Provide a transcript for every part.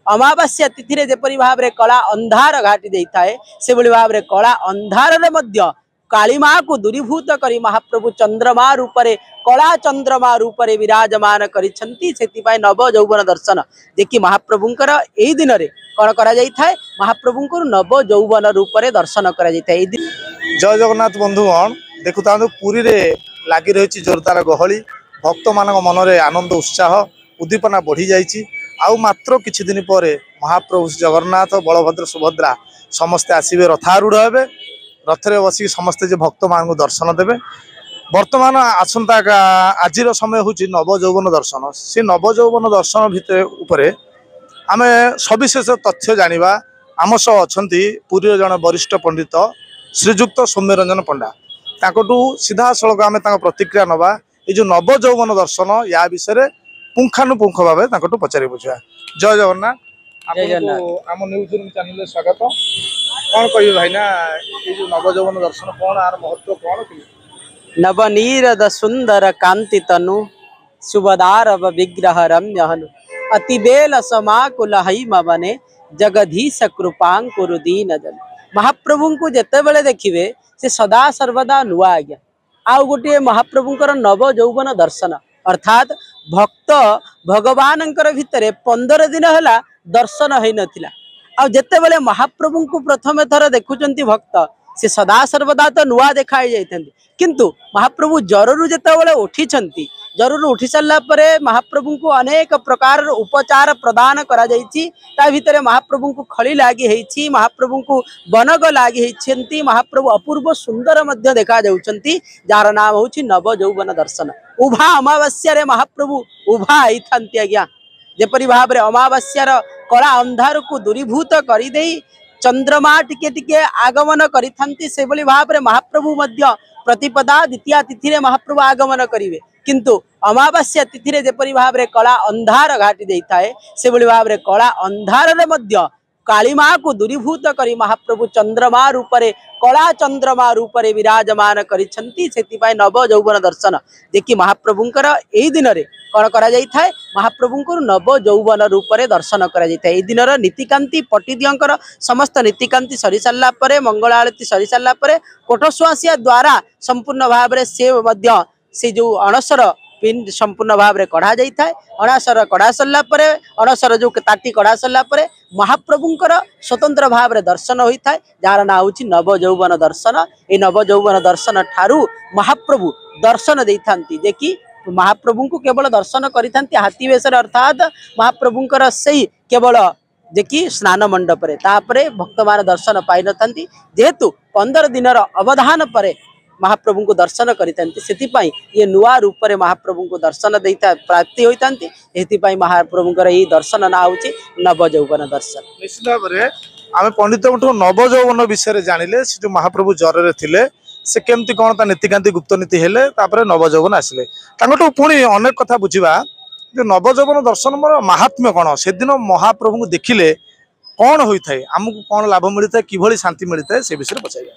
अमावास्या तिथि रे जेपरि भाव रे कला अंधार घाटी देता है से भली भाव रे कला अंधार रे मध्य कालीमा को दूरीभूत करी महाप्रभु चंद्रमा रूपरे कला चंद्रमा रूपरे विराजमान करिछंती सेतिपाई नव यौवन दर्शन देखि महाप्रभुंकर एई दिन रे कौन करा जाई थाए महाप्रभुंकर नव यौवन रूपरे दर्शन करा जाई थाए। जय जगन्नाथ बंधुगण देखुता पुरी रे लागी रही जोरदार गहली भक्त मान मन में आनंद उत्साह उद्दीपना बढ़ी जाइए आउ मात्र किछि दिन पर महाप्रभु जगन्नाथ बलभद्र सुभद्रा समस्ते आसवे रथारूढ़ हे रथ में बसिक समस्ते जो भक्त मान दर्शन देवे। वर्तमान आसंता आज समय हूँ नव यौवन दर्शन से नव यौवन दर्शन भितर उपरे आमे सविशेष तथ्य जानिबा आम सह अछंती पुरी जन वरिष्ठ पंडित श्रीजुक्त सौम्यरंजन पंडा ताकटू सीधा सड़क आम प्रतिक्रिया नवा ये जो नव यौवन दर्शन या विषय पुंखानुपुंख भाव ताकटू पचारि बुझा। जय जगन्नाथ आम न्यूज रूम चैनल स्वागत कौन कह भाईना ये जो नव यौवन दर्शन कौन आर महत्व कौन नवनीरद सुंदर कांति तनु सुबदार विग्रह रम्य हनु अतिबेल समाकुल मने जगधीश कृपांकुर दीन जन महाप्रभु को जिते बड़े देखिए से सदा सर्वदा नुआ आज्ञा आउ गोटे महाप्रभुंकर नव यौवन दर्शन अर्थात भक्त भगवान भितर 15 दिन है दर्शन हो नथिला आ जिते बड़े महाप्रभु को प्रथम थर देखुंत भक्त से सदा सर्वदा तो नुआ देखाई जाती किंतु महाप्रभु जरूर जिते उठी जरूर उठी सारा पर महाप्रभु को अनेक प्रकार उपचार प्रदान करा भितर महाप्रभु को खड़ी लगी महाप्रभु को बनग लगी महाप्रभु अपूर्व सुंदर देखा जार नाम हूँ नव यौवन दर्शन उभा अमावास्या महाप्रभु उभा होती आज्ञा जेपरी भाव में अमावास्यार कला अंधार को दूरीभूत करदे चंद्रमा टिके टिके आगमन करिथांती से भली भाव में महाप्रभु मध्य प्रतिपदा द्वितीय तिथि रे महाप्रभु आगमन करिवे किंतु अमावास्या तिथि रे जेपरी भाव में कला अंधार घाटी देता है से भली भाव में कला अंधार रे मध्य कालीमा को दूरीभूत करी महाप्रभु चंद्रमा रूपरे कला चंद्रमा रूपरे विराजमान करिछंती सेतिपाई नव यौवन दर्शन देखि महाप्रभुंकर एई दिन रे कौन करा जाई थाए महाप्रभुंकर नव यौवन रूपरे दर्शन करा जाई थाए। एई दिनर नीतिकांति पटिदियंकर समस्त नीतिकांति सरी सारला परे मंगल आरती सरी सारला परे कोठसुआसिया द्वारा संपूर्ण भाव रे से जो अणसर पिंड संपूर्ण भाव में कढ़ा जाता है अणासर कढ़ा सरला अणसर जो ताटी कढ़ा सरला महाप्रभुंकर स्वतंत्र भाव में दर्शन होता है जार ना हूँ नव यौवन दर्शन। ये नव यौवन दर्शन ठारू महाप्रभु दर्शन देती जे कि महाप्रभु को केवल दर्शन करते हाथी वेश अर्थात महाप्रभुंकर से केवल जे कि स्नान मंडप भक्त मान दर्शन पाई न था जेहेतु 15 दिन अवधान पर महाप्रभु को दर्शन करते ये नुआ रूप में महाप्रभु को दर्शन देता प्राप्ति होता महाप्रभुंकर यही दर्शन ना हूँ नव यौवन दर्शन। निश्चित भाव में आम पंडित नव यौवन विषय जानिले से जो महाप्रभु ज्वर थे से केमती कौन नीतिकांति गुप्त नीति हेले नव यौवन आसिले पुणी अनेक कथा बुझा जो नव यौवन दर्शन मोर महात्म्य कौन से दिन महाप्रभु को देखिले कौन होता है आमको कौन लाभ मिलता है कि शांति मिलता है से विषय पचार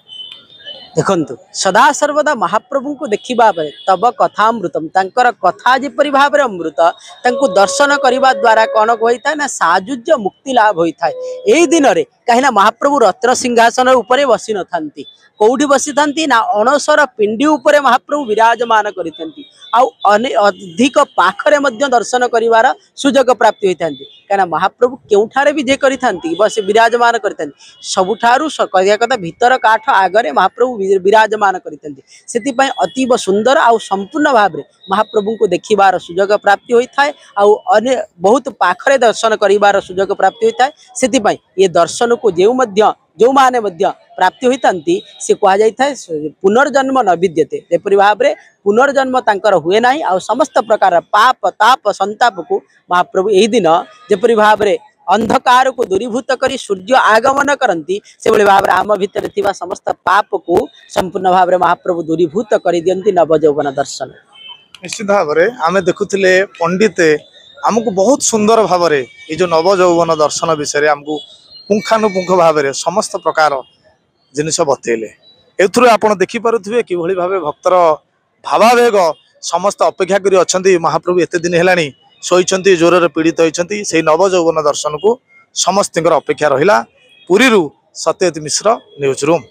देखु सदा सर्वदा महाप्रभु को देखा तब कथामृतम तांकर कथा जिपरि भाव में अमृत तांको दर्शन करने द्वारा कौन होता है ना साजुज्य मुक्ति लाभ होता है। यही दिन में कहीं महाप्रभु रत्न सिंहासन उपरे बसी न था कौटी बसी था ना अणसर पिंडी उपरे महाप्रभु विराजमान करती अधिक पाखरे दर्शन कर सुजोग प्राप्ति होता है कहीं महाप्रभु क्योंठारे भी जे करती बस विराजमान करते सबुठारु कह कथा भीतर काठ आगरे महाप्रभु विराजमान करती अतीब सुंदर आउ संपूर्ण भाव में महाप्रभु को देखिबार सुजोग प्राप्ति होता है आउ बहुत पाखरे दर्शन करिबार सुजोग प्राप्ति होता है से ये दर्शन को जो माने प्राप्ति होता से कहुए पुनर्जन्म न विद्यते जेपरि भाव में पुनर्जन्म तांकर हुए ना आ समस्त प्रकार पाप ताप संताप को महाप्रभु यही दिन जेपरि भाव में अंधकार को दूरीभूत करी सूर्य आगमन करती से भाव में आम भितर थिबा समस्त पाप को संपूर्ण भाव में महाप्रभु दूरीभूत कर दियंती नव यौवन दर्शन। निश्चित भाव में आम देखुले पंडित आमको बहुत सुंदर भाव में ये जो नव यौवन दर्शन विषय आमको पुंखानुपुंख भाव में समस्त प्रकार जिनिस बतैले एथुर आपण देखिपे कि भाव भक्तर भावावेग समस्त अपेक्षा करी महाप्रभु एते दिन है शोचती ज्वर पीड़ित होती से नव यौवन दर्शन को समस्त अपेक्षा रहा पुरी सत्यजित मिश्र न्यूज रूम।